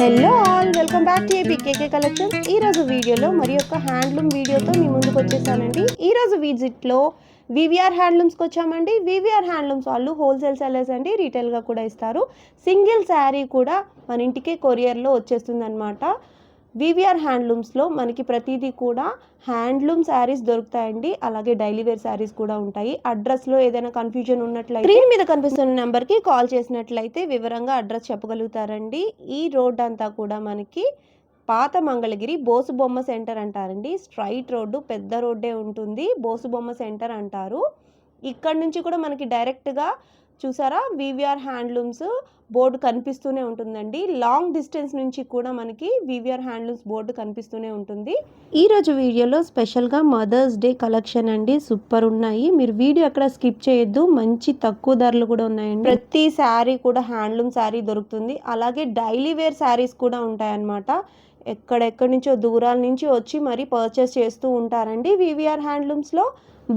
Hello all, welcome back to APKK collections. ఈరోజు వీడియోలో మరి యొక్క హ్యాండ్లూమ్ వీడియోతో మీ ముందుకు వచ్చేసానండి. ఈరోజు విజిట్లో వివిఆర్ హ్యాండ్లూమ్స్కి వచ్చామండి. వివిఆర్ హ్యాండ్లూమ్స్ వాళ్ళు హోల్సేల్ సెల్లర్స్ అండి, రీటైల్గా కూడా ఇస్తారు. సింగిల్ శారీ కూడా మన ఇంటికే కొరియర్లో వచ్చేస్తుంది అనమాట. వివిఆర్ హ్యాండ్లూమ్స్లో మనకి ప్రతిదీ కూడా హ్యాండ్లూమ్ శారీస్ దొరుకుతాయండి, అలాగే డైలీ వేర్ శారీస్ కూడా ఉంటాయి. అడ్రస్లో ఏదైనా కన్ఫ్యూజన్ ఉన్నట్లయితే స్క్రీన్ మీద కనిపిస్తున్న నెంబర్కి కాల్ చేసినట్లయితే వివరంగా అడ్రస్ చెప్పగలుగుతారండి. ఈ రోడ్ అంతా కూడా మనకి పాత మంగళగిరి బోసుబొమ్మ సెంటర్ అంటారండి. స్ట్రైట్ రోడ్డు, పెద్ద రోడ్డే ఉంటుంది, బోసుబొమ్మ సెంటర్ అంటారు. ఇక్కడ నుంచి కూడా మనకి డైరెక్ట్గా చూసారా వివిఆర్ హ్యాండ్లూమ్స్ బోర్డు కనిపిస్తూనే ఉంటుందండి. లాంగ్ డిస్టెన్స్ నుంచి కూడా మనకి వివిఆర్ హ్యాండ్లూమ్స్ బోర్డు కనిపిస్తూనే ఉంటుంది. ఈరోజు వీడియోలో స్పెషల్గా మదర్స్ డే కలెక్షన్ అండి, సూపర్ ఉన్నాయి. మీరు వీడియో ఎక్కడ స్కిప్ చేయొద్దు, మంచి తక్కువ ధరలు కూడా ఉన్నాయండి. ప్రతి శారీ కూడా హ్యాండ్లూమ్ శారీ దొరుకుతుంది, అలాగే డైలీ వేర్ శారీస్ కూడా ఉంటాయన్నమాట. ఎక్కడెక్కడి నుంచో దూరాల నుంచి వచ్చి మరీ పర్చేస్ చేస్తూ ఉంటారండి వివిఆర్ హ్యాండ్లూమ్స్లో.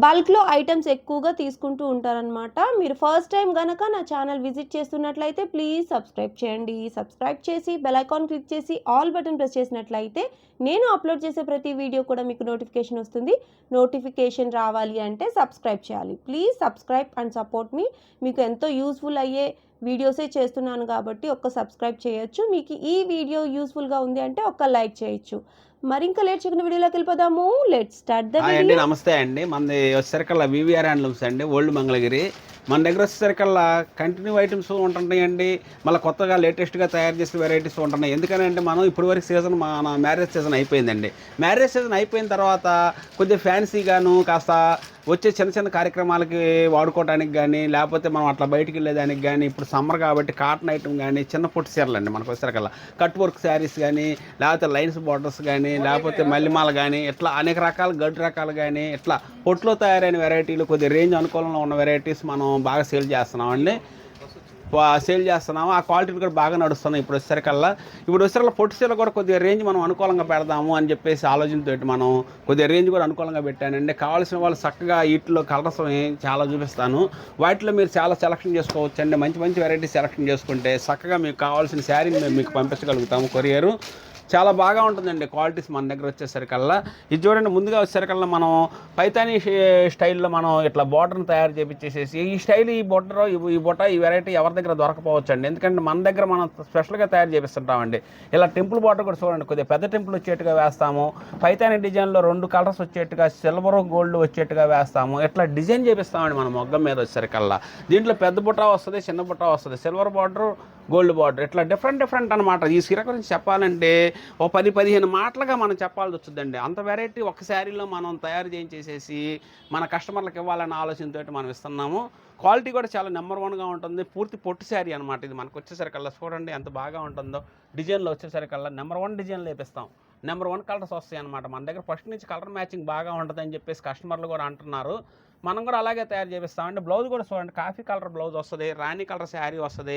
బల్క్లో ఐటమ్స్ ఎక్కువగా తీసుకుంటూ ఉంటారనమాట. మీరు ఫస్ట్ టైం కనుక నా ఛానల్ విజిట్ చేస్తున్నట్లయితే ప్లీజ్ సబ్స్క్రైబ్ చేయండి. సబ్స్క్రైబ్ చేసి బెల్ ఐకాన్ క్లిక్ చేసి ఆల్ బటన్ ప్రెస్ చేసినట్లయితే నేను అప్లోడ్ చేసే ప్రతి వీడియో కూడా మీకు నోటిఫికేషన్ వస్తుంది. నోటిఫికేషన్ రావాలి అంటే సబ్స్క్రైబ్ చేయాలి. ప్లీజ్ సబ్స్క్రైబ్ అండ్ సపోర్ట్ మీ. మీకు ఎంతో యూస్ఫుల్ అయ్యే వీడియోసే చేస్తున్నాను కాబట్టి ఒక్క సబ్స్క్రైబ్ చేయొచ్చు. మీకు ఈ వీడియో యూస్ఫుల్గా ఉంది అంటే ఒక్క లైక్ చేయొచ్చు. మరి ఇంకా లేట్ చేయకుండా వీడియోలోకి వెళ్ళిపోదాము. Let's start the video. నమస్తే అండి, మనది వచ్చేసరికల్లా వివిఆర్ హ్యాండ్లూమ్స్ అండి, ఓల్డ్ మంగళగిరి. మన దగ్గర వచ్చేసరికల్లా కంటిన్యూ ఐటమ్స్ ఉంటున్నాయండి, మళ్ళీ కొత్తగా లేటెస్ట్గా తయారు చేసిన వెరైటీస్ ఉంటున్నాయి. ఎందుకనంటే మనం ఇప్పుడు వరకు సీజన్ మన మ్యారేజ్ సీజన్ అయిపోయిందండి. మ్యారేజ్ సీజన్ అయిపోయిన తర్వాత కొద్దిగా ఫ్యాన్సీగాను కాస్త వచ్చే చిన్న చిన్న కార్యక్రమాలకి వాడుకోవడానికి కానీ, లేకపోతే మనం అట్లా బయటికి వెళ్ళేదానికి కానీ, ఇప్పుడు సమ్మర్ కాబట్టి కాటన్ ఐటమ్ కానీ, చిన్న పొట్టి చీరలు అండి మనకు వచ్చేసరికల్లా కట్ వర్క్ శారీస్ కానీ, లేకపోతే లైన్స్ బార్డర్స్ కానీ, లేకపోతే మల్లిమాల కానీ, ఇట్లా అనేక రకాల గడ్డు రకాలు కానీ, ఇట్లా పొట్టులో తయారైన వెరైటీలు, కొద్దిగా రేంజ్ అనుకూలంలో ఉన్న వెరైటీస్ మనం బాగా సేల్ చేస్తున్నామండి. ఆ క్వాలిటీలు కూడా బాగా నడుస్తున్నాయి. ఇప్పుడు వచ్చేసరికల్లా పొట్టి చీరలు కూడా కొద్దిగా రేంజ్ మనం అనుకూలంగా పెడదాము అని చెప్పేసి ఆలోచనతో మనం కొద్దిగా రేంజ్ కూడా అనుకూలంగా పెట్టానండి. కావాల్సిన వాళ్ళు చక్కగా వీటిలో కలర్స్ చాలా చూపిస్తాను. వాటిలో మీరు చాలా సెలక్షన్ చేసుకోవచ్చు అండి. మంచి మంచి వెరైటీస్ సెలక్షన్ చేసుకుంటే చక్కగా మీకు కావాల్సిన శారీని మేము మీకు పంపించగలుగుతాము కొరియరు. చాలా బాగా ఉంటుందండి క్వాలిటీస్ మన దగ్గర వచ్చేసరికల్లా. ఇది చూడండి, ముందుగా వచ్చేసరికల్లా మనం పైతానీ స్టైల్లో మనం ఇట్లా బోర్డర్ని తయారు చేపించేసేసి ఈ స్టైల్, ఈ వెరైటీ ఎవరి దగ్గర దొరకపోవచ్చు అండి. ఎందుకంటే మన దగ్గర మనం స్పెషల్గా తయారు చేపిస్తుంటామండి. ఇలా టెంపుల్ బోర్డర్ కూడా చూడండి, కొద్దిగా పెద్ద టెంపుల్ వచ్చేట్టుగా వేస్తాము. పైతానీ డిజైన్లో 2 కలర్స్ వచ్చేట్టుగా, సిల్వర్ గోల్డ్ వచ్చేట్టుగా వేస్తాము. ఇట్లా డిజైన్ చేపిస్తామండి మన మొగ్గం మీద వచ్చేసరికల్లా. దీంట్లో పెద్ద బుట్ట వస్తుంది, చిన్న బుట్ట వస్తుంది, సిల్వర్ బార్డర్, గోల్డ్ బార్డర్, ఇట్లా డిఫరెంట్ అనమాట. ఈ చీర గురించి చెప్పాలంటే ఓ 10-15 మాటలుగా మనం చెప్పాల్సి వచ్చిందండి. అంత వెరైటీ ఒక శారీలో మనం తయారు చేసేసి మన కస్టమర్లకు ఇవ్వాలన్న ఆలోచనతో మనం ఇస్తున్నాము. క్వాలిటీ కూడా చాలా నెంబర్ 1గా ఉంటుంది. పూర్తి పొట్టు శారీ అనమాట. ఇది మనకు వచ్చేసరికల్లా చూడండి ఎంత బాగా ఉంటుందో. డిజైన్లో వచ్చేసరికల్లా నెంబర్ 1 డిజైన్లు వేపిస్తాం. నెంబర్ 1 కలర్స్ వస్తాయి అనమాట. మన దగ్గర ఫస్ట్ నుంచి కలర్ మ్యాచింగ్ బాగా ఉంటుందని చెప్పేసి కస్టమర్లు కూడా అంటున్నారు. మనం కూడా అలాగే తయారు చేపిస్తామండి. బ్లౌజ్ కూడా చూడండి, కాఫీ కలర్ బ్లౌజ్ వస్తుంది, రాణి కలర్ శారీ వస్తుంది,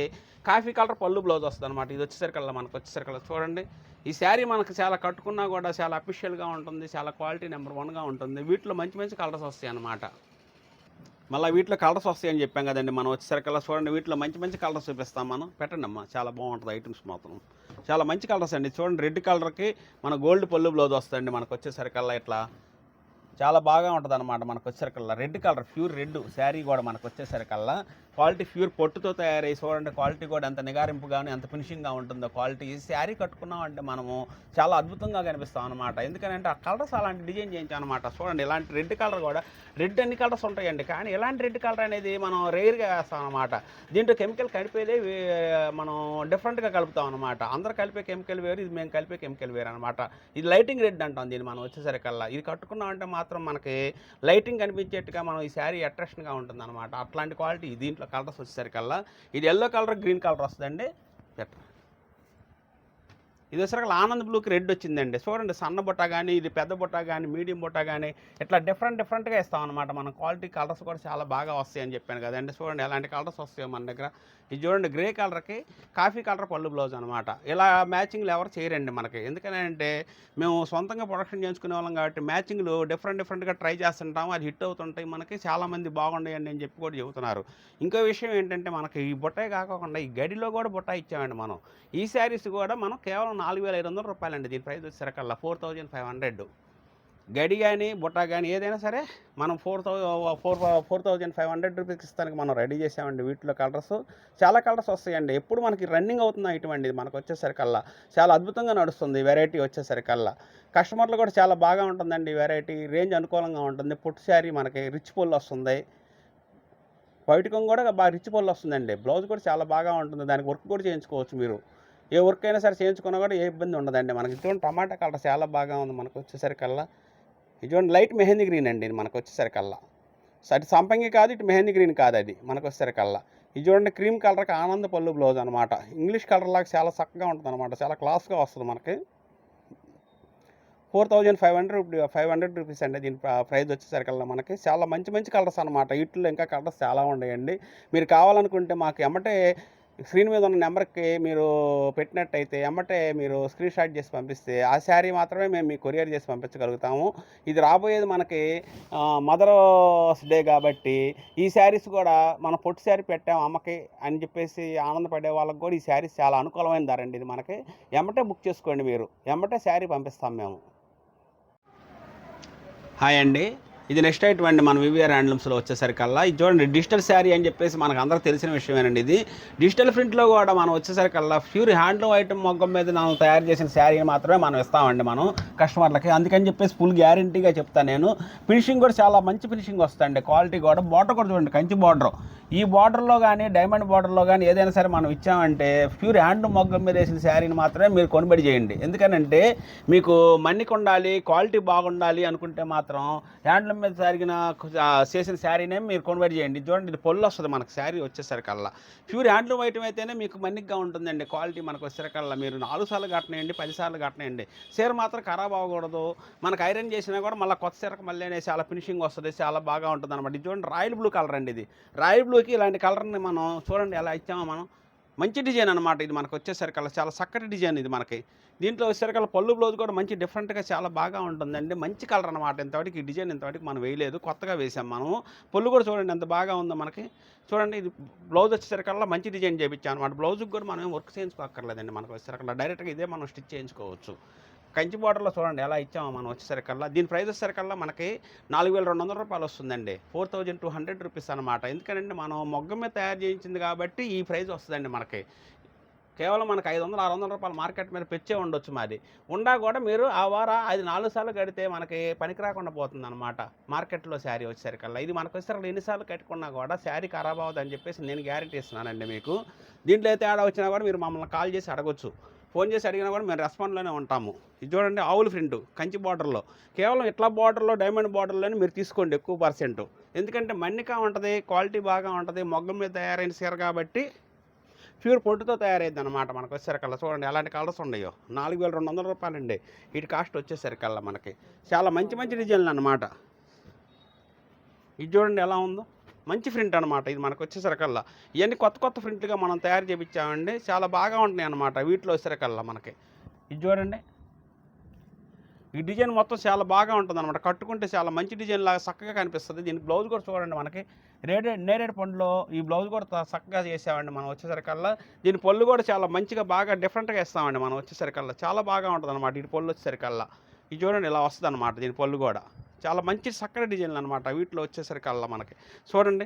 కాఫీ కలర్ పళ్ళు బ్లౌజ్ వస్తుంది అనమాట. ఇది వచ్చేసరికల్లా మనకు వచ్చేసరికల్లా చూడండి, ఈ శారీ మనకు చాలా కట్టుకున్నా కూడా చాలా అఫిషియల్గా ఉంటుంది, చాలా క్వాలిటీ నెంబర్ 1గా ఉంటుంది. వీటిలో మంచి మంచి కలర్స్ వస్తాయి అన్నమాట. మళ్ళీ వీటిలో కలర్స్ వస్తాయని చెప్పాం కదండి. మనం వచ్చేసరికల్లా చూడండి, వీటిలో మంచి మంచి కలర్స్ చూపిస్తాం మనం. పెట్టండి అమ్మా, చాలా బాగుంటుంది ఐటమ్స్ మాత్రం. చాలా మంచి కలర్స్ అండి. చూడండి, రెడ్ కలర్కి మన గోల్డ్ పళ్ళు బ్లౌజ్ వస్తుందండి మనకు వచ్చేసరికల్లా. ఇట్లా చాలా బాగా ఉంటుంది అనమాట. మనకు వచ్చేసరికల్లా red colour, pure red sari కూడా మనకు వచ్చేసరికల్లా. క్వాలిటీ ప్యూర్ పొట్టుతో తయారయ్యి చూడండి, క్వాలిటీ కూడా ఎంత నిగారింపుగాను ఎంత ఫినిషింగ్గా ఉంటుందో క్వాలిటీ. ఈ శారీ కట్టుకున్నామంటే మనము చాలా అద్భుతంగా కనిపిస్తాం అనమాట. ఎందుకంటే ఆ కలర్స్ అలాంటి డిజైన్ చేయించాం అనమాట. చూడండి, ఇలాంటి రెడ్ కలర్ కూడా, రెడ్ అన్ని కలర్స్ ఉంటాయండి, కానీ ఇలాంటి రెడ్ కలర్ అనేది మనం రేర్గా వేస్తాం అనమాట. దీంట్లో కెమికల్ కలిపేదే మనం డిఫరెంట్గా కలుపుతాం అనమాట. అందరు కలిపే కెమికల్ వేరు, ఇది మేము కలిపే కెమికల్ వేరు అనమాట. ఇది లైటింగ్ రెడ్ అంటాం దీన్ని మనం వచ్చేసరికల్లా. ఇది కట్టుకున్నామంటే మాత్రం మనకి లైటింగ్ కనిపించేట్టుగా మనం ఈ శారీ అట్రాక్షన్గా ఉంటుంది అనమాట. అట్లాంటి క్వాలిటీ దీంట్లో కలర్స్ వచ్చేసరికల్లా. ఇది ఎల్లో కలర్, గ్రీన్ కలర్ వస్తుందండి. ఇది వచ్చేసరికి ఆనంద్ బ్లూకి రెడ్ వచ్చిందండి. చూడండి సన్న బుట్ట కానీ, ఇది పెద్ద బుట్ట కానీ, మీడియం బుట్ట కానీ ఇట్లా డిఫరెంట్గా ఇస్తాం అనమాట. మనం క్వాలిటీ కలర్స్ కూడా చాలా బాగా వస్తాయి అని చెప్పాను కదండి. చూడండి ఎలాంటి కలర్స్ వస్తాయో మన దగ్గర. ఇది చూడండి గ్రే కలర్కి కాఫీ కలర్ పళ్ళు బ్లౌజ్ అనమాట. ఇలా మ్యాచింగ్లు ఎవరు చేయరండి మనకి. ఎందుకనంటే మేము సొంతంగా ప్రొడక్షన్ చేసుకునే వాళ్ళం కాబట్టి మ్యాచింగ్లు డిఫరెంట్గా ట్రై చేస్తుంటాం. అది హిట్ అవుతుంటాయి మనకి. చాలామంది బాగున్నాయండి అని చెప్పి కూడా చెబుతున్నారు. ఇంకో విషయం ఏంటంటే మనకి ఈ బుట్టే కాకుండా ఈ గడిలో కూడా బుట్ట ఇచ్చామండి మనం. ఈ శారీస్ కూడా మనం కేవలం 4,500 రూపాయలండి. దీని ప్రైస్ వచ్చేసరికల్లా 4,500. గడి కానీ బుట్ట కానీ ఏదైనా సరే మనం 4,500 రూపీస్కి ఇస్తానికి మనం రెడీ చేసామండి. వీటిలో కలర్స్ చాలా కలర్స్ వస్తాయండి. ఎప్పుడు మనకి రన్నింగ్ అవుతుంది ఐటమ్ ఇది మనకు వచ్చేసరికల్లా. చాలా అద్భుతంగా నడుస్తుంది వెరైటీ వచ్చేసరికల్లా. కస్టమర్లు కూడా చాలా బాగా ఉంటుందండి వెరైటీ. రేంజ్ అనుకూలంగా ఉంటుంది. పుట్టు శారీ మనకి రిచ్ పొల్లు వస్తుంది. వైట్ కొంగు కూడా బాగా రిచ్ పొల్లు వస్తుందండి. బ్లౌజ్ కూడా చాలా బాగా ఉంటుంది. దానికి వర్క్ కూడా చేయించుకోవచ్చు మీరు. ఏ వర్క్ అయినా సరే చేయించుకున్నా కూడా ఏ ఇబ్బంది ఉండదండి. మనకి ఇటువంటి టమాటా కలర్ చాలా బాగా ఉంది మనకు వచ్చేసరికల్లా. ఇటువంటి లైట్ మెహందీ గ్రీన్ అండి ఇది మనకు వచ్చేసరికల్లా. అటు సంపంగి కాదు, ఇటు మెహందీ గ్రీన్ కాదు, అది మనకు వచ్చేసరికల్లా. ఇది చూడండి క్రీమ్ కలర్కి ఆనంద పళ్ళు బ్లౌజ్ అనమాట. ఇంగ్లీష్ కలర్ లాగా చాలా చక్కగా ఉంటుంది అనమాట. చాలా క్లాస్గా వస్తుంది మనకి. 4,500 రూపీస్ అండి దీని ప్రైస్ వచ్చేసరికల్లా మనకి. చాలా మంచి కలర్స్ అనమాట. వీటిలో ఇంకా కలర్స్ చాలా ఉన్నాయండి. మీరు కావాలనుకుంటే మాకు ఎమ్మటే స్క్రీన్ మీద ఉన్న నెంబర్కి మీరు పెట్టినట్టయితే ఎమ్మటే మీరు స్క్రీన్ షాట్ చేసి పంపిస్తే ఆ శారీ మాత్రమే మేము మీకు కొరియర్ చేసి పంపించగలుగుతాము. ఇది రాబోయేది మనకి మదర్స్ డే కాబట్టి ఈ శారీస్ కూడా మనం పొట్టు శారీ పెట్టాము అమ్మకి అని చెప్పేసి ఆనందపడే వాళ్ళకి కూడా ఈ శారీస్ చాలా అనుకూలమైన ధర అండి. ఇది మనకి ఎమ్మటే బుక్ చేసుకోండి మీరు. ఎమ్మటే శారీ పంపిస్తాం మేము. హాయ్ అండి, ఇది నెక్స్ట్ ఐటమ్ అండి మన వివిఆర్ హ్యాండ్లూమ్స్లో వచ్చేసరికల్లా. ఇది చూడండి డిజిటల్ శారీ అని చెప్పేసి మనకు అందరికి తెలిసిన విషయమేనండి. ఇది డిజిటల్ ప్రింట్లో కూడా మనం వచ్చేసరికల్లా ప్యూర్ హ్యాండ్లూమ్ ఐటమ్ మొగ్గం మీద మనం తయారు చేసిన శారీని మాత్రమే మనం ఇస్తామండి మనం కస్టమర్లకి. అందుకని చెప్పేసి ఫుల్ గ్యారంటీగా చెప్తాను నేను. ఫినిషింగ్ కూడా చాలా మంచి ఫినిషింగ్ వస్తుందండి. క్వాలిటీ కూడా బార్డర్ కూడా చూడండి కంచి బార్డర్. ఈ బార్డర్లో కానీ డైమండ్ బార్డర్లో కానీ ఏదైనా సరే మనం ఇచ్చామంటే ప్యూర్ హ్యాండ్లూమ్ మొగ్గం మీద వేసిన శారీని మాత్రమే మీరు కొనుబడి చేయండి. ఎందుకనంటే మీకు మన్నిక ఉండాలి, క్వాలిటీ బాగుండాలి అనుకుంటే మాత్రం హ్యాండ్లూమ్ మీద చేసిన శారీనే మీరు కొనుబడి చేయండి. చూడండి ఇది పొల్లు వస్తుంది మనకు శారీ వచ్చేసరికల్లా. ప్యూర్ హ్యాండ్లూమ్ ఐటమ్ అయితేనే మీకు మన్నికగా ఉంటుందండి. క్వాలిటీ మనకు వచ్చేసరికల్లా మీరు 4 సార్లు కట్టనేయండి, 10 సార్లు కట్టనేయండి. చీర మాత్రం ఖరాబ్ అవ్వకూడదు. మనకు ఐరన్ చేసినా కూడా మళ్ళీ కొత్త చీరకు మళ్ళీ చాలా ఫినిషింగ్ వస్తుంది, చాలా బాగా ఉంటుంది అనమాట. ఇది చూడండి రాయల్ బ్లూ కలర్ అండి. ఇది రాయల్ బ్లూకి ఇలాంటి కలర్ని మనం చూడండి ఎలా ఇచ్చామో మనం. మంచి డిజైన్ అనమాట ఇది మనకు వచ్చేసరికల్లా. చాలా చక్కటి డిజైన్ ఇది మనకి. దీంట్లో వచ్చేసరికల్లా పళ్ళు బ్లౌజ్ కూడా మంచి డిఫరెంట్గా చాలా బాగా ఉంటుందండి. మంచి కలర్ అనమాట. ఇంతవరకు ఈ డిజైన్ ఇంతవరకు మనం వేయలేదు, కొత్తగా వేసాం మనము. పళ్ళు కూడా చూడండి ఎంత బాగా ఉందో మనకి. చూడండి ఇది బ్లౌజ్ వచ్చేసరికల్లా మంచి డిజైన్ చేయించాం అనమాట. బ్లౌజ్కి కూడా మనం వర్క్ చేయించుకోక్కర్లేదండి. మనకు వచ్చేసరికల్లా డైరెక్ట్గా ఇదే మనం స్టిచ్ చేయించుకోవచ్చు. కంచి బార్డర్లో చూడండి ఎలా ఇచ్చామో మనం వచ్చేసరికల్లా. దీని ప్రైస్ వచ్చేసరికల్లా మనకి 4,200 రూపాయలు వస్తుందండి. 4,200 రూపీస్ అనమాట. ఎందుకంటే మనం మొగ్గం మీద తయారు చేయించింది కాబట్టి ఈ ప్రైస్ వస్తుందండి మనకి. కేవలం మనకు 500-600 రూపాయలు మార్కెట్ మీద పెంచే ఉండొచ్చు. మాది ఉండా కూడా మీరు ఆ వారం అది 4 సార్లు కడితే మనకి పనికి రాకుండా పోతుంది అనమాట మార్కెట్లో శారీ వచ్చేసరికల్లా. ఇది మనకు వచ్చేసరికి ఎన్నిసార్లు కట్టుకున్నా కూడా శారీ ఖరాబ్ అవ్వదని చెప్పేసి నేను గ్యారెంటీ ఇస్తున్నానండి మీకు. దీంట్లో అయితే తేడా వచ్చినా కూడా మీరు మమ్మల్ని కాల్ చేసి అడగొచ్చు, ఫోన్ చేసి అడిగినా కూడా మేము రెస్పాండ్లోనే ఉంటాము. ఇది చూడండి ఆవుల ప్రింట్ కంచి బార్డర్లో. కేవలం ఇట్లా బార్డర్లో డైమండ్ బార్డర్లోనే మీరు తీసుకోండి ఎక్కువ పర్సెంట్. ఎందుకంటే మన్నిక ఉంటుంది, క్వాలిటీ బాగా ఉంటుంది, మొగ్గం మీద తయారైన చీర కాబట్టి ప్యూర్ పొట్టుతో తయారైంది అనమాట. మనకు వచ్చేసరికల్లా చూడండి ఎలాంటి కలర్స్ ఉన్నాయో. 4,200 రూపాయలండి వీటి కాస్ట్ వచ్చేసరికల్లా మనకి. చాలా మంచి డిజైన్లు అనమాట. ఇది చూడండి ఎలా ఉందో, మంచి ప్రింట్ అనమాట. ఇది మనకు వచ్చేసరికల్లా ఇవన్నీ కొత్త ప్రింట్లుగా మనం తయారు చేయించామండి. చాలా బాగా ఉంటున్నాయి అనమాట వీటిలో వచ్చేసరికల్లా మనకి. ఇది చూడండి ఈ డిజైన్ మొత్తం చాలా బాగా ఉంటుంది అనమాట. కట్టుకుంటే చాలా మంచి డిజైన్ లాగా చక్కగా కనిపిస్తుంది. దీనికి బ్లౌజ్ కూడా చూడండి మనకి నేరేడు పండులో ఈ బ్లౌజ్ కూడా చక్కగా చేసామండి మనం వచ్చేసరికల్లా. దీని పళ్ళు కూడా చాలా మంచిగా బాగా డిఫరెంట్గా ఇస్తామండి మనం వచ్చేసరికల్లా. చాలా బాగా ఉంటుంది అనమాట ఈ పళ్ళు వచ్చేసరికల్లా. ఇది చూడండి ఇలా వస్తుంది అనమాట. దీని పళ్ళు కూడా చాలా మంచి చక్కటి డిజైన్లు అనమాట వీటిలో వచ్చేసరికల్లా మనకి. చూడండి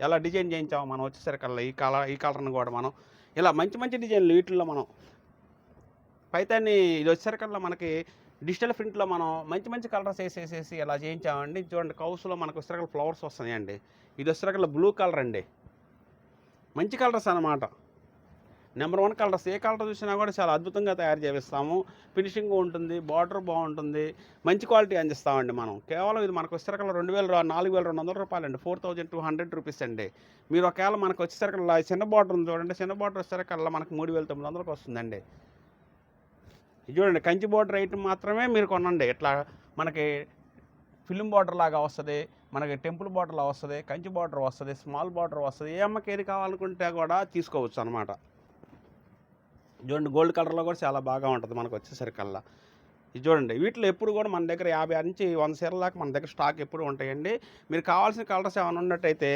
ఎలా డిజైన్ చేయించాము మనం వచ్చేసరికల్లా. ఈ కలర్ని కూడా మనం ఇలా మంచి డిజైన్లు వీటిల్లో మనం పైతాన్ని ఇది వచ్చేసరికల్లా మనకి డిజిటల్ ప్రింట్లో మనం మంచి కలర్స్ వేసేసి ఇలా చేయించామండి. చూడండి కౌసులో మనకు వచ్చేసరికల్లా ఫ్లవర్స్ వస్తున్నాయండి. ఇది వచ్చేసరికల్లా బ్లూ కలర్ అండి. మంచి కలర్స్ అనమాట. Number 1 colours. ఏ కలర్ చూసినా కూడా చాలా అద్భుతంగా తయారు చేపిస్తాము. ఫినిషింగ్ ఉంటుంది, బార్డర్ బాగుంటుంది, మంచి క్వాలిటీ అందిస్తామండి మనం. కేవలం ఇది మనకు వచ్చేసరికల్లా 4,200 రూపాయలండి. 4,200 రూపీస్ అండి. మీరు ఒకవేళ మనకు వచ్చేసరికల్లా చిన్న బార్డర్ ఉంది చూడండి. చిన్న బార్డర్ వచ్చేసరికల్లా మనకు 3,900కి వస్తుందండి. ఇది చూడండి కంచి బార్డర్ ఐటమ్ మాత్రమే మీరు కొనండి. ఇట్లా మనకి ఫిల్మ్ బార్డర్ లాగా వస్తుంది, మనకి టెంపుల్ బార్డర్లా వస్తుంది, కంచి బార్డర్ వస్తుంది, స్మాల్ బార్డర్ వస్తుంది. ఏ అమ్మకి ఏది కావాలనుకుంటే కూడా తీసుకోవచ్చు అనమాట. చూడండి గోల్డ్ కలర్లో కూడా చాలా బాగా ఉంటుంది మనకు వచ్చేసరికల్లా. ఇది చూడండి వీటిలో ఎప్పుడు కూడా మన దగ్గర 50 నుంచి 100 చీరల దాకా మన దగ్గర స్టాక్ ఎప్పుడు ఉంటాయండి. మీరు కావాల్సిన కలర్స్ ఏమైనా ఉన్నట్టయితే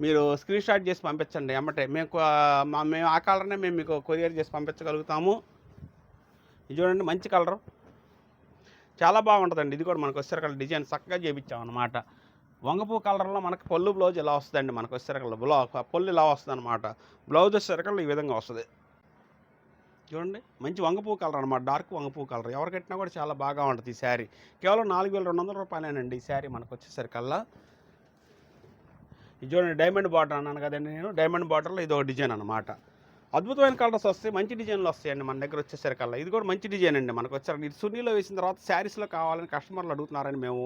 మీరు స్క్రీన్ షాట్ చేసి పంపించండి ఎమ్మటే. మేము ఆ కలర్నే మేము మీకు కొరియర్ చేసి పంపించగలుగుతాము. ఇది చూడండి మంచి కలరు, చాలా బాగుంటుందండి. ఇది కూడా మనకు వచ్చేసరికల్లా డిజైన్ చక్కగా చేయించామన్నమాట. వంగపూ కలర్లో మనకి పళ్ళు బ్లౌజ్ ఇలా వస్తుందండి. మనకు వచ్చేసరికల్లా పళ్ళు ఇలా వస్తుంది అనమాట. బ్లౌజ్ వచ్చేసరికల్లా ఈ విధంగా వస్తుంది. చూడండి మంచి వంగపూ కలర్ అనమాట, డార్క్ వంగపూ కలర్. ఎవరు కట్టినా కూడా చాలా బాగా ఉంటుంది ఈ శారీ. కేవలం 4200 రూపాయలేనండి ఈ శారీ మనకు వచ్చేసరికల్లా. ఇది చూడండి డైమండ్ బార్డర్ అన్నాను కదండి నేను. డైమండ్ బార్డర్లో ఇది ఒక డిజైన్ అనమాట. అద్భుతమైన కలర్స్ వస్తాయి, మంచి డిజైన్లు వస్తాయండి మన దగ్గర వచ్చేసరికల్లా. ఇది కూడా మంచి డిజైన్ అండి మనకు వచ్చారు. ఇది సున్నీలో వేసిన తర్వాత శారీస్లో కావాలని కస్టమర్లు అడుగుతున్నారని మేము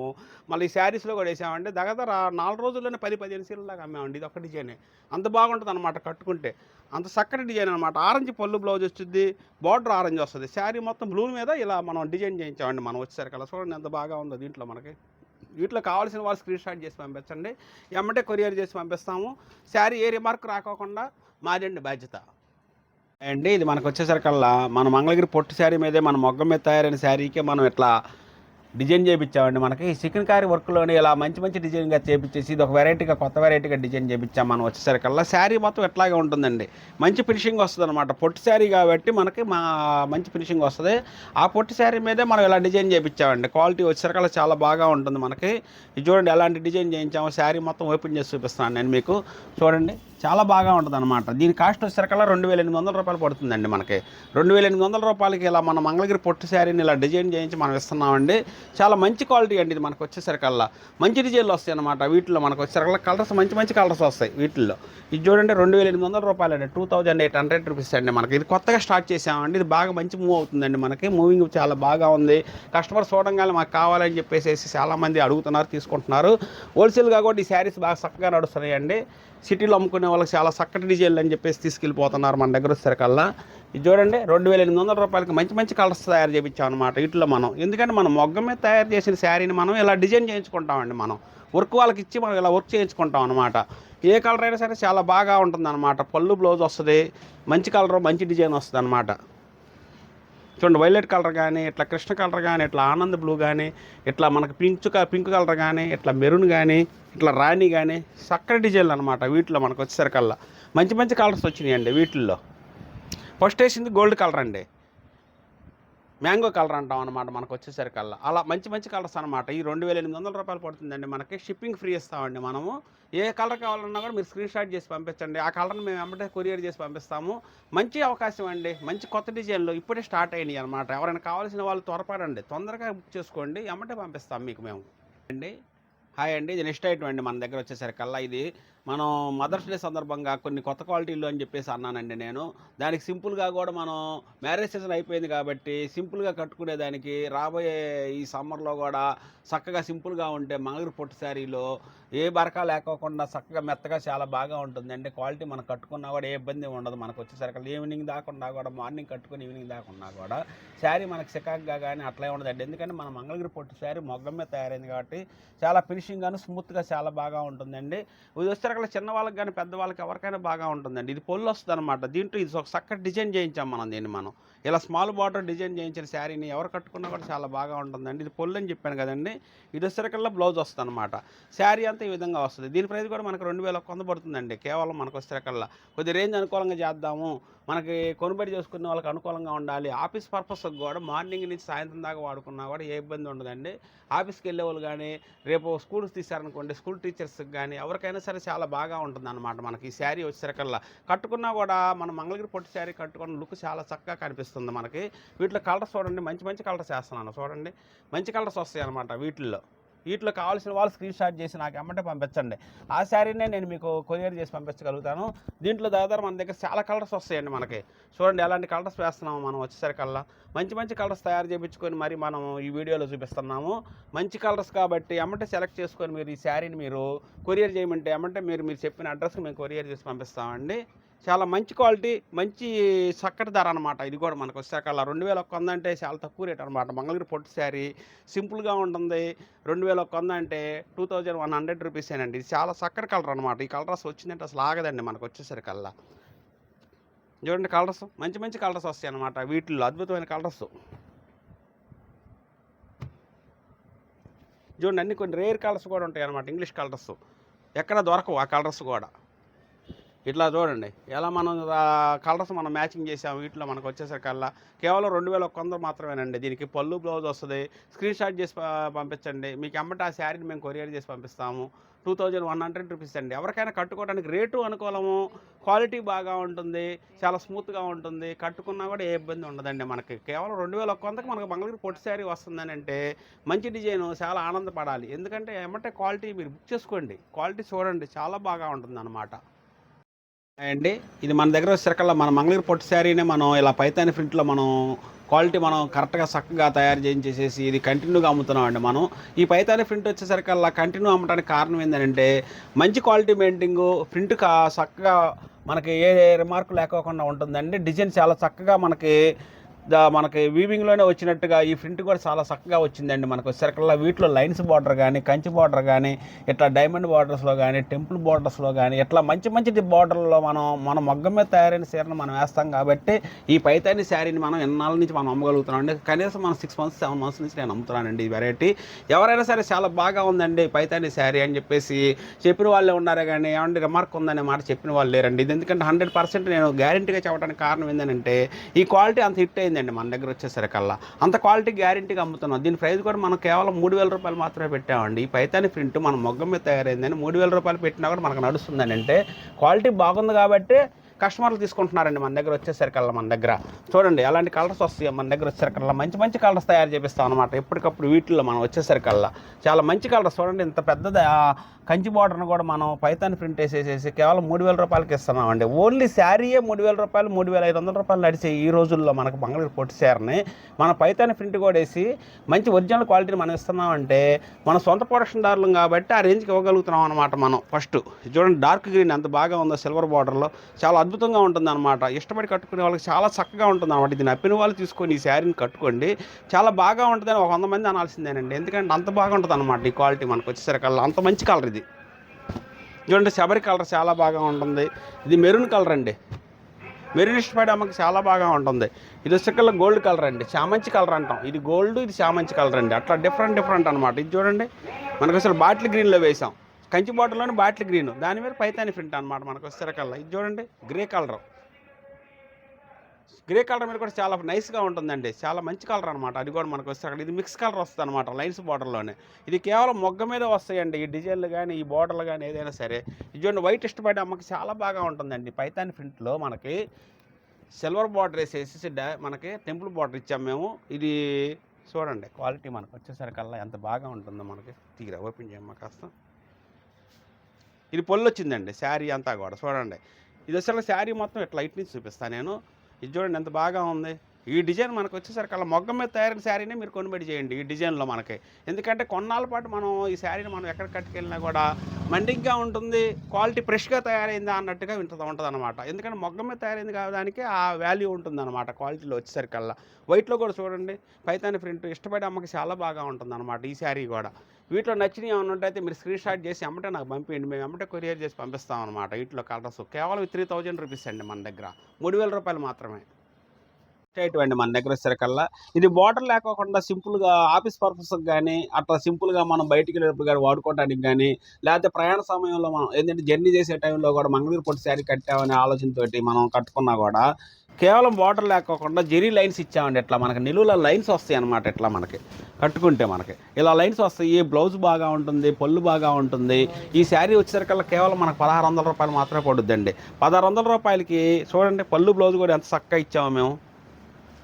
మళ్ళీ ఈ శారీస్లో కూడా వేసామండి. దగ్గర 4 రోజుల్లోనే 10-15 సీరియల్ దాకా అమ్మామండి. ఇది ఒక డిజైనే, అంత బాగుంటుంది అనమాట కట్టుకుంటే. అంత చక్కటి డిజైన్ అనమాట. ఆరెంజ్ పళ్ళు బ్లౌజ్ వచ్చింది, బార్డర్ ఆరెంజ్ వస్తుంది. శారీ మొత్తం బ్లూ మీద ఇలా మనం డిజైన్ చేయించామండి మనం వచ్చేసరికల్లా. చూడండి ఎంత బాగా ఉందో దీంట్లో మనకి. వీటిలో కావాల్సిన వాళ్ళు స్క్రీన్ షాట్ చేసి పంపించండి, ఎమ్మటే కొరియర్ చేసి పంపిస్తాము. శారీ ఏ రిమార్క్ రాకోకుండా మాదండి బాధ్యత అండి. ఇది మనకు వచ్చేసరికల్లా మన మంగళగిరి పొట్టు శారీ మీదే మన మొగ్గం మీద తయారైన శారీకే మనం ఇట్లా డిజైన్ చేయించామండి. మనకి చికెన్ కారీ వర్క్లోని ఇలా మంచి డిజైన్గా చేయించేసి ఇది ఒక వెరైటీగా కొత్త వెరైటీగా డిజైన్ చేయించాం మనం వచ్చేసరికల్లా. శారీ మొత్తం ఎట్లాగే ఉంటుందండి, మంచి ఫినిషింగ్ వస్తుంది అనమాట. పొట్టు శారీ కాబట్టి మనకి మంచి ఫినిషింగ్ వస్తుంది. ఆ పొట్టు శారీ మీదే మనం ఇలా డిజైన్ చేయించామండి. క్వాలిటీ వచ్చేసరికల్లా చాలా బాగా ఉంటుంది మనకి. ఇది చూడండి ఎలాంటి డిజైన్ చేయించాము. శారీ మొత్తం ఓపెన్ చేసి చూపిస్తాను నేను మీకు. చూడండి చాలా బాగా ఉంటుంది అనమాట. దీని కాస్ట్ వచ్చేసరికల్లా 2800 రూపాయలు పడుతుందండి మనకి. 2800 రూపాయలకి ఇలా మన మంగళగిరి పొట్టు శారీని ఇలా డిజైన్ చేయించి మనం ఇస్తున్నామండి. చాలా మంచి క్వాలిటీ అండి ఇది మనకు వచ్చేసరికల్లా. మంచి డిజైన్లు వస్తాయి అనమాట వీటిలో మనకు వచ్చేసరికల్లా. కలర్స్ మంచి కలర్స్ వస్తాయి వీటిల్లో. ఇది చూడండి 2800 రూపాయలు అండి, 2800 రూపీస్ అండి మనకి. ఇది కొత్తగా స్టార్ట్ చేసామండి. ఇది బాగా మంచి మూవ్ అవుతుందండి మనకి. మూవింగ్ చాలా బాగా ఉంది. కస్టమర్ చూడంగానే మాకు కావాలని చెప్పేసి చాలామంది అడుగుతున్నారు, తీసుకుంటున్నారు. హోల్సేల్గా కూడా ఈ శారీస్ బాగా చక్కగా నడుస్తున్నాయండి. సిటీలో అమ్ముకునే వాళ్ళకి చాలా చక్కటి డిజైన్లు అని చెప్పేసి తీసుకెళ్ళిపోతున్నారు మన దగ్గర వచ్చేసరికల్లా. ఇది చూడండి 2800 రూపాయలకి మంచి కలర్స్ తయారు చేయించాం అనమాట వీటిలో మనం. ఎందుకంటే మనం మొగ్గం మీద తయారు చేసిన శారీని మనం ఇలా డిజైన్ చేయించుకుంటామండి. మనం వర్క్ వాళ్ళకి ఇచ్చి మనం ఇలా వర్క్ చేయించుకుంటాం అనమాట. ఏ కలర్ అయినా సరే చాలా బాగా ఉంటుంది అనమాట. పళ్ళు బ్లౌజ్ వస్తుంది, మంచి కలర్ మంచి డిజైన్ వస్తుంది అనమాట. చూడండి వైలెట్ కలర్ కానీ, ఇట్లా కృష్ణ కలర్ కానీ, ఇట్లా ఆనంద్ బ్లూ కానీ, ఇట్లా మనకి పింక్ కలర్ కానీ, ఇట్లా మెరూన్ కానీ, ఇట్లా రాణి కానీ, చక్కటి డిజైన్లు అనమాట వీటిలో మనకు వచ్చేసరికల్లా. మంచి కలర్స్ వచ్చినాయండి వీటిల్లో. ఫస్ట్ వేసింది గోల్డ్ కలర్ అండి, మ్యాంగో కలర్ అంటాం అనమాట మనకు వచ్చేసరికల్లా. అలా మంచి కలర్స్ అనమాట. ఈ 2800 రూపాయలు పడుతుందండి మనకి. షిప్పింగ్ ఫ్రీ ఇస్తామండి మనము. ఏ కలర్ కావాలన్నా కూడా మీరు స్క్రీన్ షాట్ చేసి పంపించండి. ఆ కలర్ని మేము వెంబడే కొరియర్ చేసి పంపిస్తాము. మంచి అవకాశం అండి, మంచి కొత్త డిజైన్లు ఇప్పుడే స్టార్ట్ అయినాయి అనమాట. ఎవరైనా కావాల్సిన వాళ్ళు త్వరపడండి, తొందరగా బుక్ చేసుకోండి, వెంబడే పంపిస్తాం మీకు మేము అండి. హాయ్ అండి, ఇది నెక్స్ట్ ఐటమ్ అండి మన దగ్గర వచ్చేసరికల్లా. ఇది మనం మదర్స్ డే సందర్భంగా కొన్ని కొత్త క్వాలిటీలు అని చెప్పేసి అన్నానండి నేను. దానికి సింపుల్గా కూడా మనం మ్యారేజ్ సీజన్ అయిపోయింది కాబట్టి సింపుల్గా కట్టుకునేదానికి రాబోయే ఈ సమ్మర్లో కూడా చక్కగా సింపుల్గా ఉంటే మంగళగిరి పొట్టు శారీలో ఏ బరకా లేకోకుండా చక్కగా మెత్తగా చాలా బాగా ఉంటుందండి. క్వాలిటీ మనం కట్టుకున్నా కూడా ఏ ఇబ్బంది ఉండదు మనకు వచ్చేసరికి. ఈవినింగ్ దాకుండా కూడా మార్నింగ్ కట్టుకుని ఈవినింగ్ దాకుండా కూడా శారీ మనకు చికాక్గా కానీ అట్లా ఉండదండి. ఎందుకంటే మన మంగళగిరి పొట్టు శారీ మొగ్గం మీద తయారైంది కాబట్టి చాలా ఫినిషింగ్ గాను స్మూత్గా చాలా బాగా ఉంటుందండి. ఇది వచ్చేసరికి చిన్న వాళ్ళకి కానీ పెద్దవాళ్ళకి ఎవరికైనా బాగా ఉంటుందండి. ఇది పొల్లు వస్తుంది అనమాట. దీంట్లో ఇది ఒక చక్కటి డిజైన్ చేయించాం మనం ఇలా స్మాల్ బార్డర్ డిజైన్ చేయించిన శారీని ఎవరు కట్టుకున్నా కూడా చాలా బాగా ఉంటుందండి. ఇది పొల్లు అని చెప్పాను కదండి. ఇది వచ్చేసరికల్లా బ్లౌజ్ వస్తుంది అనమాట. శారీ అంతా ఈ విధంగా వస్తుంది. దీని ప్రైస్ కూడా మనకు 2100 పడుతుందండి. కేవలం మనకు వచ్చేసరికల్లా కొద్ది రేంజ్ అనుకూలంగా చేద్దాము, మనకి కొనుబడి చేసుకునే వాళ్ళకి అనుకూలంగా ఉండాలి. ఆఫీస్ పర్పస్కి కూడా మార్నింగ్ నుంచి సాయంత్రం దాకా వాడుకున్నా కూడా ఏ ఇబ్బంది ఉండదండి. ఆఫీస్కి వెళ్ళే వాళ్ళు కానీ, రేపు స్కూల్స్ తీశారనుకోండి, స్కూల్ టీచర్స్కి కానీ ఎవరికైనా సరే చాలా బాగా ఉంటుంది అనమాట. మనకి ఈ శారీ వచ్చేసరికల్లా కట్టుకున్నా కూడా మన మంగళగిరి పొట్టు శారీ కట్టుకున్న లుక్ చాలా చక్కగా కనిపిస్తుంది మనకి. వీటిలో కలర్స్ చూడండి, మంచి కలర్స్ వేస్తున్నాను చూడండి. మంచి కలర్స్ వస్తాయి అనమాట వీటిలో కావాల్సిన వాళ్ళు స్క్రీన్ షాట్ చేసి నాకు ఎమ్మటే పంపించండి. ఆ శారీనే నేను మీకు కొరియర్ చేసి పంపించగలుగుతాను. దీంట్లో దాదాపు మన దగ్గర చాలా కలర్స్ వస్తాయండి మనకి. చూడండి ఎలాంటి కలర్స్ వేస్తున్నాము మనం వచ్చేసరికల్లా. మంచి కలర్స్ తయారు చేయించుకొని మరి మనం ఈ వీడియోలో చూపిస్తున్నాము. మంచి కలర్స్ కాబట్టి ఎమ్మటే సెలెక్ట్ చేసుకొని మీరు ఈ శారీని మీరు కొరియర్ చేయమంటే ఎమ్మటే మీరు చెప్పిన అడ్రస్కి మేము కొరియర్ చేసి పంపిస్తామండి. చాలా మంచి క్వాలిటీ, మంచి చక్కటి ధర అనమాట. ఇది కూడా మనకు వచ్చేసరికల్లా 2100 అంటే చాలా తక్కువ రేట్ అనమాట. మంగళగిరి పట్టు శారీ సింపుల్గా ఉంటుంది. 2100 అంటే 2100 రూపీసేనండి. ఇది చాలా చక్కటి కలర్ అనమాట. ఈ కలర్ అసలు వచ్చిందంటే అసలు ఆగదండి మనకు వచ్చేసరికల్లా. చూడండి కలర్స్, మంచి మంచి కలర్స్ వస్తాయి అనమాట. వీటిల్లో అద్భుతమైన కలర్స్ చూడండి. అన్ని కొన్ని రేర్ కలర్స్ కూడా ఉంటాయి అనమాట. ఇంగ్లీష్ కలర్స్ ఎక్కడ దొరకవు ఆ కలర్స్ కూడా. ఇట్లా చూడండి ఎలా మనం కలర్స్ మనం మ్యాచింగ్ చేసాము. వీటిలో మనకు వచ్చేసరికల్లా కేవలం 2100 మాత్రమేనండి. దీనికి పళ్ళు బ్లౌజ్ వస్తుంది. స్క్రీన్ షాట్ చేసి పంపించండి. మీకు ఎమ్మట ఆ శారీని మేము కొరియర్ చేసి పంపిస్తాము. 2100 రూపీస్ అండి. ఎవరికైనా కట్టుకోవడానికి రేటు అనుకూలము, క్వాలిటీ బాగా ఉంటుంది, చాలా స్మూత్గా ఉంటుంది. కట్టుకున్నా కూడా ఏ ఇబ్బంది ఉండదండి. మనకి కేవలం 2100కి మనకు మంగళగిరి పొట్టి శారీ వస్తుందని అంటే మంచి డిజైన్, చాలా ఆనందపడాలి. ఎందుకంటే ఎమ్మటే క్వాలిటీ మీరు బుక్ చేసుకోండి. క్వాలిటీ చూడండి చాలా బాగా ఉంటుంది అన్నమాట అండి. ఇది మన దగ్గర వచ్చేసరికల్లా మన మంగళగిరి పొట్టి శారీనే మనం ఇలా పైతాని ప్రింట్లో మనం క్వాలిటీ మనం కరెక్ట్గా చక్కగా తయారు చేయించేసేసి ఇది కంటిన్యూగా అమ్ముతున్నాం అండి. మనం ఈ పైతాని ప్రింట్ వచ్చేసరికల్లా కంటిన్యూ అమ్మడానికి కారణం ఏంటంటే మంచి క్వాలిటీ మెయింటింగు, ప్రింట్ చక్కగా మనకి ఏ రిమార్క్ లేకోకుండా ఉంటుందండి. డిజైన్ చాలా చక్కగా మనకి వీవింగ్లోనే వచ్చినట్టుగా ఈ ప్రింట్ కూడా చాలా చక్కగా వచ్చిందండి. మనకు వచ్చేసరికల్లా వీటిలో లైన్స్ బార్డర్ కానీ, కంచి బార్డర్ కానీ, ఇట్లా డైమండ్ బార్డర్స్లో కానీ, టెంపుల్ బార్డర్స్లో కానీ, ఇట్లా మంచి మంచి బార్డర్లో మన మొగ్గం మీద తయారైన చీరను మనం వేస్తాం కాబట్టి ఈ పైతాని శారీని మనం ఎన్నాళ్ళ నుంచి మనం అమ్మగలుగుతున్నాం అండి. కనీసం మనం 6 months 7 months నుంచి నేను అమ్ముతున్నానండి ఈ వెరైటీ. ఎవరైనా సరే చాలా బాగా ఉందండి పైతాని శారీ అని చెప్పేసి చెప్పిన వాళ్ళే ఉన్నారే కానీ ఏమంటే రిమార్క్ ఉందనే మాట చెప్పిన వాళ్ళు లేరండి. ఇది ఎందుకంటే 100% నేను గ్యారెంటీగా చెప్పడానికి కారణం ఏంటంటే ఈ క్వాలిటీ అంత హిట్ అయిందండి మన దగ్గర వచ్చేసరికల్లా. అంత క్వాలిటీ గ్యారెంటీగా అమ్ముతున్నాం. దీని ప్రైస్ కూడా మనం కేవలం 3000 రూపాయలు మాత్రమే పెట్టామండి. ఈ పైతాని ప్రింట్ మన మొగ్గం మీద తయారైందని 3000 రూపాయలు పెట్టినా కూడా మనకు నడుస్తుందని అంటే క్వాలిటీ బాగుంది కాబట్టి కస్టమర్లు తీసుకుంటున్నారండి మన దగ్గర వచ్చేసరికల్లా. మన దగ్గర చూడండి ఎలాంటి కలర్స్ వస్తాయి మన దగ్గర వచ్చేసరికల్లా. మంచి మంచి కలర్స్ తయారు చేపిస్తాం అనమాట ఎప్పటికప్పుడు. వీటిల్లో మనం వచ్చేసరికల్లా చాలా మంచి కలర్స్ చూడండి. ఇంత పెద్దది కంచి బార్డర్ను కూడా మనం పైతాని ప్రింట్ వేసేసేసి కేవలం 3000 రూపాయలకి ఇస్తున్నామండి. ఓన్లీ శారీయే 3000 రూపాయలు, 3500 రూపాయలు నడిచే ఈ రోజుల్లో మనకు మంగళగిరి పొట్టి శారీని మన పైతాని ప్రింట్ కూడా వేసి మంచి ఒరిజినల్ క్వాలిటీని మనం ఇస్తున్నామంటే మన సొంత ప్రొడక్షన్ దారులు కాబట్టి ఆ రేంజ్కి ఇవ్వగలుగుతున్నాం అనమాట మనం. ఫస్ట్ చూడండి డార్క్ గ్రీన్ ఎంత బాగా ఉందో సిల్వర్ బార్డర్లో, చాలా అద్భుతంగా ఉంటుంది అనమాట. ఇష్టపడి కట్టుకునే వాళ్ళకి చాలా చక్కగా ఉంటుంది అనమాట. ఇది నప్పిన వాళ్ళు తీసుకొని ఈ శారీని కట్టుకోండి, చాలా బాగా ఉంటుందని 100 మంది అనాల్సిందేనండి. ఎందుకంటే అంత బాగా ఉంటుంది అనమాట ఈ క్వాలిటీ మనకు వచ్చేసరికల్లా. అంత మంచి కలర్ ఇది చూడండి. శబరి కలర్ చాలా బాగా ఉంటుంది. ఇది మెరూన్ కలర్ అండి. మెరూన్ ఇష్టపడే అమ్మకి చాలా బాగా ఉంటుంది. ఇది వచ్చేకల్లా గోల్డ్ కలర్ అండి, చామంచి కలర్ అంటాం. ఇది గోల్డ్, ఇది చామంచి కలర్ అండి. అట్లా డిఫరెంట్ అనమాట. ఇది చూడండి మనకు అసలు బాటిల్ గ్రీన్లో వేసాం. కంచి బాటిల్లోని బాటిల్ గ్రీన్, దాని మీద పైతాని ప్రింట్ అనమాట మనకు వచ్చేసరికల్లా. ఇది చూడండి గ్రే కలర్. గ్రే కలర్ మీద కూడా చాలా నైస్గా ఉంటుందండి. చాలా మంచి కలర్ అనమాట. అది కూడా మనకు వస్తే అక్కడ ఇది మిక్స్ కలర్ వస్తుంది అనమాట లైన్స్ బార్డర్లోనే. ఇది కేవలం మొగ్గ మీద వస్తాయండి ఈ డిజైన్లు కానీ, ఈ బార్డర్లు కానీ ఏదైనా సరే. ఇది చూడండి వైట్ ఇష్టపడే అమ్మకి చాలా బాగా ఉంటుందండి. పైతాని ప్రింట్లో మనకి సిల్వర్ బార్డర్ వేసేసి మనకి టెంపుల్ బార్డర్ ఇచ్చాము మేము. ఇది చూడండి క్వాలిటీ మనకు వచ్చేసరికల్లా ఎంత బాగా ఉంటుందో. మనకి తీరా ఓపెన్ చేయమ్మా కాస్త. ఇది పొల్లు వచ్చిందండి శారీ అంతా కూడా చూడండి. ఇది అసలు శారీ మొత్తం ఇట్లా లైట్ నుంచి చూపిస్తాను నేను. ఇది చూడండి ఎంత బాగా ఉంది. ఈ డిజైన్ మనకు వచ్చేసరికల్లా మొగ్గం మీద తయారైన శారీనే మీరు కొనుబడి చేయండి ఈ డిజైన్లో మనకి. ఎందుకంటే కొన్నాళ్ళ పాటు మనం ఈ శారీని మనం ఎక్కడ కట్టుకెళ్ళినా కూడా మండింగ్గా ఉంటుంది, క్వాలిటీ ఫ్రెష్గా తయారైందా అన్నట్టుగా ఉంటుంది అనమాట. ఎందుకంటే మొగ్గం మీద తయారైంది కావడానికి ఆ వాల్యూ ఉంటుంది అనమాట క్వాలిటీలో వచ్చేసరికల్లా. వైట్లో కూడా చూడండి పైతాని ప్రింట్ ఇష్టపడే అమ్మకి చాలా బాగా ఉంటుంది అనమాట ఈ శారీ కూడా. వీటిలో నచ్చినవి ఏమైనా ఉంటే మీరు స్క్రీన్ షాట్ చేసి అమ్మటే నాకు పంపించండి, మేము అమ్మటే కొరియర్ చేసి పంపిస్తాం అనమాట. వీటిలో కలర్స్ కేవలం 3000 రూపీస్ అండి మన దగ్గర. 3000 రూపాయలు మాత్రమే అండి మన దగ్గర వచ్చేసరికల్లా. ఇది బార్డర్ లేకోకుండా సింపుల్గా ఆఫీస్ పర్పస్కి కానీ, అట్లా సింపుల్గా మనం బయటికి వెళ్ళేటప్పుడు కానీ వాడుకోవడానికి కానీ, లేకపోతే ప్రయాణ సమయంలో మనం ఏంటంటే జర్నీ చేసే టైంలో కూడా మంగళగిరి పొట్టి శారీ కట్టామనే ఆలోచనతోటి మనం కట్టుకున్నా కూడా కేవలం బార్డర్ లేకోకుండా జెరీ లైన్స్ ఇచ్చామండి. ఇట్లా మనకి నిలువుల లైన్స్ వస్తాయి అనమాట. ఇట్లా మనకి కట్టుకుంటే మనకి ఇలా లైన్స్ వస్తాయి. బ్లౌజ్ బాగా ఉంటుంది, పళ్ళు బాగా ఉంటుంది. ఈ శారీ వచ్చేసరికల్లా కేవలం మనకు 1600 రూపాయలు మాత్రమే పడుద్దండి. 1600 రూపాయలకి చూడండి పళ్ళు బ్లౌజ్ కూడా ఎంత చక్కగా ఇచ్చాము మేము.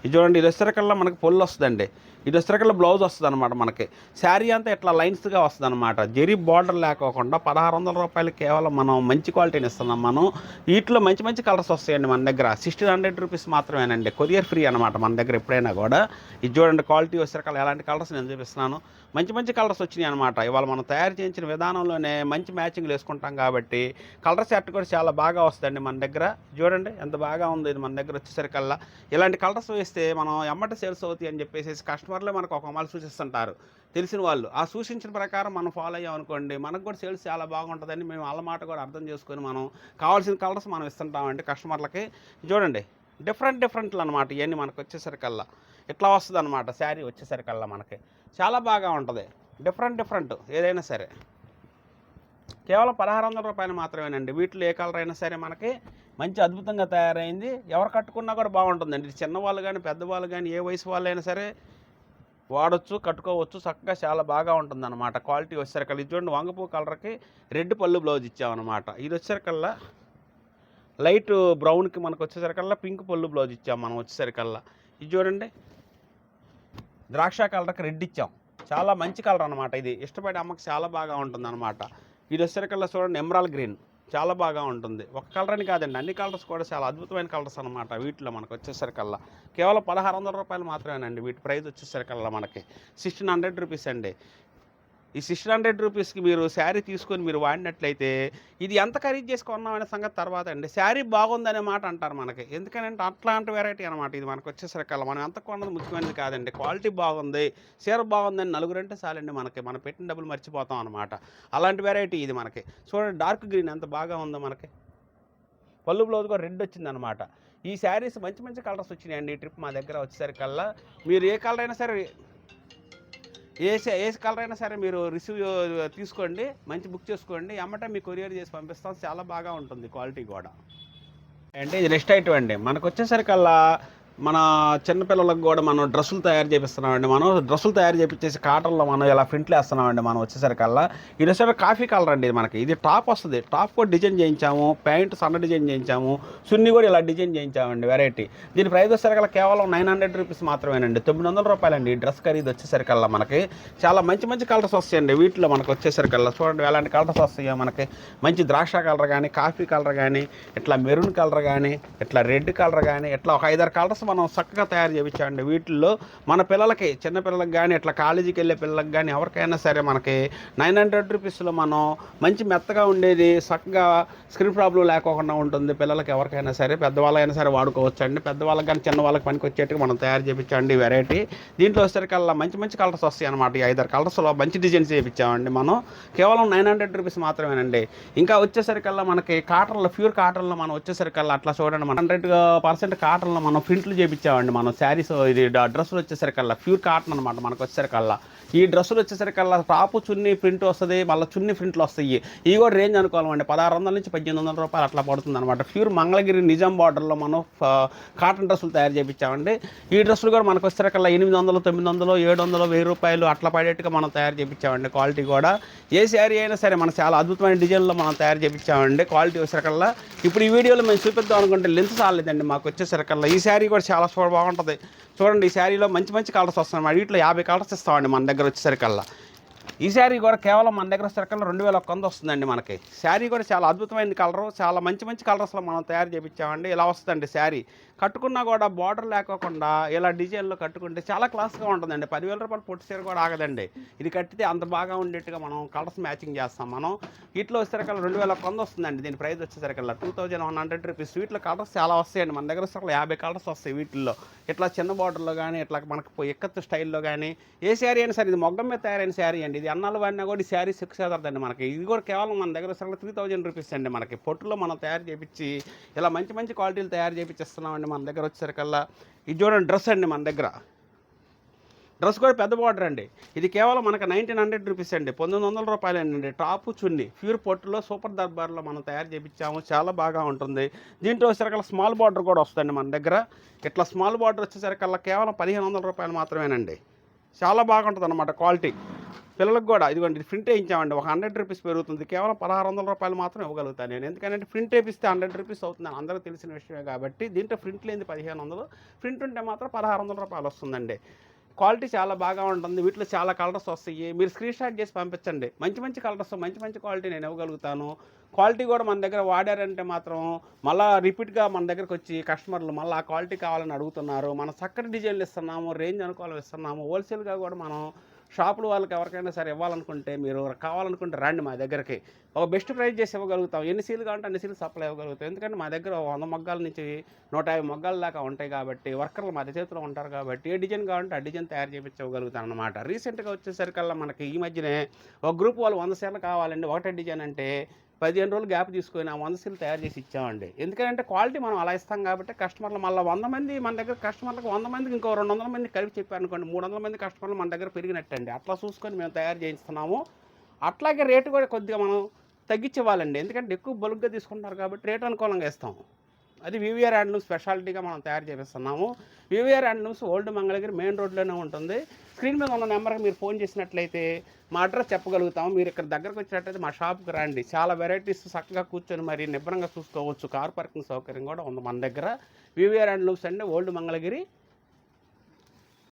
ఇది చూడండి, ఇది వచ్చేసరికల్లా మనకి పొల్లు వస్తుందండి. ఇది వచ్చేసరికల్లా బ్లౌజ్ వస్తుంది అనమాట. మనకి శారీ అంతా ఇట్లా లైన్స్గా వస్తుంది అనమాట. జరీ బార్డర్ లేకోకుండా 1600 రూపాయలు కేవలం మనం మంచి క్వాలిటీని ఇస్తున్నాం. మనం వీటిలో మంచి మంచి కలర్స్ వస్తాయండి మన దగ్గర. 1600 రూపీస్ మాత్రమేనండి. కొరియర్ ఫ్రీ అనమాట మన దగ్గర ఎప్పుడైనా కూడా. ఇది చూడండి, క్వాలిటీ వచ్చేసరికల్లా ఎలాంటి కలర్స్ నేను చూపిస్తున్నాను. మంచి మంచి కలర్స్ వచ్చినాయి అనమాట. ఇవాళ మనం తయారు చేయించిన విధానంలోనే మంచి మ్యాచింగ్లు వేసుకుంటాం కాబట్టి కలర్ సెట్ కూడా చాలా బాగా వస్తుందండి మన దగ్గర. చూడండి ఎంత బాగా ఉంది ఇది మన దగ్గర వచ్చేసరికల్లా. ఇలాంటి కలర్స్ వేస్తే మనం ఎమ్మట సేల్స్ అవుతాయి అని చెప్పేసి కస్టమర్లే మనకు ఒక అమలు సూచిస్తుంటారు, తెలిసిన వాళ్ళు. ఆ సూచించిన ప్రకారం మనం ఫాలో అయ్యాం అనుకోండి, మనకు కూడా సేల్స్ చాలా బాగుంటుందని మేము వాళ్ళ మాట కూడా అర్థం చేసుకొని మనం కావాల్సిన కలర్స్ మనం ఇస్తుంటామండి కస్టమర్లకి. చూడండి, డిఫరెంట్లు అనమాట. ఇవన్నీ మనకు వచ్చేసరికల్లా ఇట్లా వస్తుంది అనమాట. శారీ వచ్చేసరికల్లా మనకి చాలా బాగా ఉంటుంది. డిఫరెంట్ ఏదైనా సరే కేవలం 1600 రూపాయలు మాత్రమేనండి. వీటిలో ఏ కలర్ అయినా సరే మనకి మంచి అద్భుతంగా తయారైంది. ఎవరు కట్టుకున్నా కూడా బాగుంటుందండి. చిన్నవాళ్ళు కానీ పెద్దవాళ్ళు కానీ ఏ వయసు వాళ్ళు అయినా సరే వాడచ్చు, కట్టుకోవచ్చు. చక్కగా చాలా బాగా ఉంటుందన్నమాట. క్వాలిటీ వచ్చేసరికల్లా ఇది చూడండి, వంగపూ కలర్కి రెడ్ పళ్ళు బ్లౌజ్ ఇచ్చామన్నమాట. ఇది వచ్చేసరికల్లా లైట్ బ్రౌన్కి మనకు వచ్చేసరికల్లా పింక్ పళ్ళు బ్లౌజ్ ఇచ్చాం మనం వచ్చేసరికల్లా. ఇది చూడండి, ద్రాక్ష కలర్కి రెడ్ ఇచ్చాం. చాలా మంచి కలర్ అనమాట. ఇది ఇష్టపడే అమ్మకి చాలా బాగా ఉంటుంది అనమాట. ఇది వచ్చేసరికల్లా చూడండి, ఎమరాల్డ్ గ్రీన్ చాలా బాగా ఉంటుంది. ఒక కలర్ అని కాదండి, అన్ని కలర్స్ కూడా చాలా అద్భుతమైన కలర్స్ అనమాట. వీటిలో మనకు వచ్చేసరికల్లా కేవలం 1600 రూపాయలు మాత్రమేనండి. వీటి ప్రైస్ వచ్చేసరికల్లా మనకి 1600 రూపీస్ అండి. ఈ 1600 రూపీస్కి మీరు శారీ తీసుకొని మీరు వాడినట్లయితే ఇది ఎంత ఖరీదు చేసుకున్నాం అనే సంగతి తర్వాత అండి. శారీ బాగుందనే మాట అంటారు మనకి. ఎందుకంటే అట్లాంటి వెరైటీ అనమాట ఇది మనకు వచ్చేసరికల్లా. మనం ఎంత కొన్నది ముఖ్యమైనది కాదండి. క్వాలిటీ బాగుంది, చీర బాగుందని నలుగురంటే చాలండి మనకి. మనం పెట్టిన డబ్బులు మర్చిపోతాం అనమాట. అలాంటి వెరైటీ ఇది మనకి. చూడండి, డార్క్ గ్రీన్ ఎంత బాగా ఉందో మనకి. పళ్ళు బ్లౌజ్ కూడా రెడ్ వచ్చిందనమాట. ఈ శారీస్ మంచి మంచి కలర్స్ వచ్చినాయండి ఈ ట్రిప్ మా దగ్గర వచ్చేసరికల్లా. మీరు ఏ కలర్ అయినా సరే ఏ కలర్ అయినా సరే మీరు రిసీవ్ తీసుకోండి, మంచి బుక్ చేసుకోండి. అమ్మటే మీకు కొరియర్ చేసి పంపిస్తాం. చాలా బాగా ఉంటుంది క్వాలిటీ కూడా. అంటే ఇది నెక్స్ట్ ఐటమ్ అండి. మనకు వచ్చేసరికల్లా మన చిన్నపిల్లలకు కూడా మనం డ్రెస్సులు తయారు చేపిస్తున్నామండి. మనం డ్రెస్సులు తయారు చేపించేసి కాటన్లో మనం ఇలా ప్రింట్లు వేస్తున్నామండి. మనం వచ్చేసరికల్లా ఇది వచ్చే కాఫీ కలర్ అండి. మనకి ఇది టాప్ వస్తుంది. టాప్ కూడా డిజైన్ చేయించాము, ప్యాంట్ సన్న డిజైన్ చేయించాము, సున్ని కూడా ఇలా డిజైన్ చేయించామండి. వెరైటీ దీని ప్రైస్ వచ్చేసరికల్లా కేవలం 900 రూపీస్ మాత్రమేనండి. 900 రూపాయలండి ఈ డ్రెస్ ఖరీదు వచ్చేసరికల్లా. మనకి చాలా మంచి మంచి కలర్స్ వస్తాయండి వీటిలో మనకు వచ్చేసరికల్లా. చూడండి ఎలాంటి కలర్స్ వస్తాయో మనకి. మంచి ద్రాక్ష కలర్ కానీ, కాఫీ కలర్ కానీ, ఇట్లా మెరూన్ కలర్ కానీ, ఇట్లా రెడ్ కలర్ కానీ, ఇట్లా ఒక 5-6 కలర్స్ మనం చక్కగా తయారు చేయించామండి. వీటిల్లో మన పిల్లలకి, చిన్నపిల్లలకి కానీ, ఇట్లా కాలేజీకి వెళ్ళే పిల్లలకి కానీ ఎవరికైనా సరే మనకి 900 రూపీస్లో మనం మంచి మెత్తగా ఉండేది, చక్కగా స్క్రీన్ ప్రాబ్లం లేకోకుండా ఉంటుంది. పిల్లలకి ఎవరికైనా సరే, పెద్దవాళ్ళైనా సరే వాడుకోవచ్చు అండి. పెద్దవాళ్ళకి కానీ చిన్న వాళ్ళకి పనికి వచ్చేట్టుగా మనం తయారు చేయించామండి వెరైటీ. దీంట్లో వచ్చేసరికల్లా మంచి మంచి కలర్స్ వస్తాయి అనమాట. ఈ 5-6 కలర్స్లో మంచి డిజైన్స్ చేయించామండి మనం. కేవలం 900 రూపీస్ మాత్రమేనండి. ఇంకా వచ్చేసరికల్లా మనకి కాటన్లో, ప్యూర్ కాటన్లో మనం వచ్చేసరికల్లా అట్లా చూడండి, మనం 100% కాటన్లో మనం ప్రింట్లు చేయించామండి మనం శారీస్. ఇది డ్రెస్సులు వచ్చేసరికల్లా ప్యూర్ కాటన్ అనమాట మనకు వచ్చేసరికల్లా. ఈ డ్రెస్సులు వచ్చేసరికల్లా టాపు చున్నీ ప్రింట్ వస్తుంది, మళ్ళీ చున్నీ ప్రింట్లు వస్తాయి. ఇవి కూడా రేంజ్ అనుకోవాలండి 1600 నుంచి 1800 రూపాయలు అట్లా పడుతుంది అనమాట. ప్యూర్ మంగళగిరి నిజాం బార్డర్లో మనం కాటన్ డ్రెస్సులు తయారు చేయించామండి. ఈ డ్రెస్సులు కూడా మనకు వచ్చేసరికల్లా 800, 900, 700, 1000 రూపాయలు అట్లా పడేట్టుగా మనం తయారు చేయించామండి. క్వాలిటీ కూడా ఏ శారీ అయినా సరే మనం చాలా అద్భుతమైన డిజైన్లో మనం తయారు చేయించామండి. క్వాలిటీ వచ్చేసరికల్లా ఇప్పుడు ఈ వీడియోలో మేము చూపిద్దాం అనుకుంటే లెన్స్ చాలేదండి మాకు వచ్చేసరికల్లా. ఈ శారీ కూడా చాలా బాగుంటుంది. చూడండి, ఈ శారీలో మంచి మంచి కలర్స్ వస్తున్నాయి. వీటిలో 50 కలర్స్ ఇస్తామండి మన దగ్గర వచ్చేసరికల్లా. ఈ శారీ కూడా కేవలం మన దగ్గర వచ్చేసరికల్లా 2100 వస్తుందండి మనకి. శారీ కూడా చాలా అద్భుతమైన కలరు, చాలా మంచి మంచి కలర్స్లో మనం తయారు చేయించామండి. ఇలా వస్తుందండి శారీ. కట్టుకున్నా కూడా బార్డర్ లేకోకుండా ఇలా డిజైన్లో కట్టుకుంటే చాలా క్లాస్గా ఉంటుందండి. 10,000 రూపాయలు పొట్టి చీర కూడా ఆగదండి. ఇది కట్టితే అంత బాగా ఉండేట్టుగా మనం కలర్స్ మ్యాచింగ్ చేస్తాం మనం. వీటిలో వచ్చేసరికల్లా 2100 వస్తుందండి. దీని ప్రైస్ వచ్చేసరికల్లా 2100 రూపీస్. వీటిలో కలర్స్ చాలా వస్తాయండి మన దగ్గర వచ్చేసరికి 50 కలర్స్ వస్తాయి వీటిల్లో. ఇట్లా చిన్న బార్డర్లో కానీ, ఇట్లా మనకు ఎక్కత్తు స్టైల్లో కానీ, ఏ శారీ అయినా సరే. ఇది మొగ్గం మీద తయారైన శారీ అండి. ఇది అన్నాలు వాడినా కూడా ఈ శారీ సిక్స్ మనకి. ఇది కూడా కేవలం మన దగ్గర వచ్చేసరికి 3000 రూపీస్ అండి మనకి. పొట్టులో మనం తయారు చేయించి ఇలా మంచి మంచి క్వాలిటీలు తయారు చేయించిస్తున్నామండి మన దగ్గర వచ్చేసరికల్లా. ఇది చూడండి డ్రెస్ అండి మన దగ్గర. డ్రెస్ కూడా పెద్ద బార్డర్ అండి. ఇది కేవలం మనకు 1900 రూపీస్ అండి. 1900 రూపాయలండి. టాపు చున్ని ప్యూర్ పొట్టులో సూపర్ దర్బార్లో మనం తయారు చేయించాము. చాలా బాగా ఉంటుంది. దీంట్లో వచ్చేసరికల్లా స్మాల్ బార్డర్ కూడా వస్తుందండి మన దగ్గర. ఇట్లా స్మాల్ బార్డర్ వచ్చేసరికల్లా కేవలం 1500 రూపాయలు మాత్రమేనండి. చాలా బాగుంటుంది అన్నమాట క్వాలిటీ. పిల్లలకు కూడా ఇదిగోండి ప్రింట్ వేయించామండి. ఒక 100 రూపీస్ పెరుగుతుంది. కేవలం 1600 రూపాయలు మాత్రం ఇవ్వగలుగుతాను నేను. ఎందుకంటే ప్రింట్ వేపిస్తే 100 రూపీస్ అవుతుంది. అందరికీ తెలిసిన విషయమే కాబట్టి దీంట్లో ప్రింట్ లేనిది 1500, ప్రింట్ ఉంటే మాత్రం 1600 రూపాయలు వస్తుందండి. క్వాలిటీ చాలా బాగా ఉంటుంది. వీటిలో చాలా కలర్స్ వస్తాయి. మీరు స్క్రీన్ షాట్ చేసి పంపించండి. మంచి మంచి కలర్స్, మంచి మంచి క్వాలిటీ నేను ఇవ్వగలుగుతాను. క్వాలిటీ కూడా మన దగ్గర వాడారంటే మాత్రం మళ్ళీ రిపీట్గా మన దగ్గరకు వచ్చి కస్టమర్లు మళ్ళీ ఆ క్వాలిటీ కావాలని అడుగుతున్నారు. మనం చక్కటి డిజైన్లు ఇస్తున్నాము, రేంజ్ అనుకూలం ఇస్తున్నాము. హోల్సేల్గా కూడా మనం షాపులు వాళ్ళకి ఎవరికైనా సరే ఇవ్వాలనుకుంటే మీరు కావాలనుకుంటే రండి మా దగ్గరికి. ఒక బెస్ట్ ప్రైస్ చేసి ఇవ్వగలుగుతాం. ఎన్ని సీలు కావాలంటే అన్ని సీలు సప్లై ఇవ్వగలుగుతాం. ఎందుకంటే మా దగ్గర 100 మొగ్గాల నుంచి 150 మొగ్గాల దాకా ఉంటాయి కాబట్టి వర్కర్లు మా చేతిలో ఉంటారు కాబట్టి ఏ డిజైన్ కావాలంటే ఆ డిజైన్ తయారు చేయించగలుగుతాం అనమాట. రీసెంట్గా వచ్చేసరికల్లా మనకి ఈ మధ్యనే ఒక గ్రూప్ వాళ్ళు 100 సీలు కావాలండి. ఒకటే డిజైన్ అంటే 15 రోజులు గ్యాప్ తీసుకొని ఆ 100 సీలు తయారు చేసి ఇచ్చామండి. ఎందుకంటే క్వాలిటీ మనం అలా ఇస్తాం కాబట్టి కస్టమర్లు మళ్ళీ 100 మంది మన దగ్గర కస్టమర్లకు 100 మందికి ఇంకో 200 మంది కలిపి చెప్పారనుకోండి 300 మంది కస్టమర్లు మన దగ్గర పెరిగినట్టండి. అట్లా చూసుకొని మేము తయారు చేయిస్తున్నాము. అట్లాగే రేటు కూడా కొద్దిగా మనం తగ్గించివ్వాలండి. ఎందుకంటే ఎక్కువ బల్క్గా తీసుకుంటారు కాబట్టి రేటు అనుకూలంగా ఇస్తాం. అది వివిఆర్ హ్యాండ్లూమ్స్ స్పెషాలిటీగా మనం తయారు చేపిస్తున్నాము. VVR handlooms old Mangalagiri main రోడ్లోనే ఉంటుంది. స్క్రీన్ మీద ఉన్న నెంబర్కి మీరు ఫోన్ చేసినట్లయితే మా అడ్రస్ చెప్పగలుగుతాము. మీరు ఇక్కడ దగ్గరకు వచ్చినట్లయితే మా షాప్కి రండి. చాలా వెరైటీస్ చక్కగా కూర్చొని మరి నిబ్బరంగా చూసుకోవచ్చు. కార్ పార్కింగ్ సౌకర్యం కూడా ఉంది మన దగ్గర. వివిఆర్ హ్యాండ్లూమ్స్ అండి, ఓల్డ్ మంగళగిరి.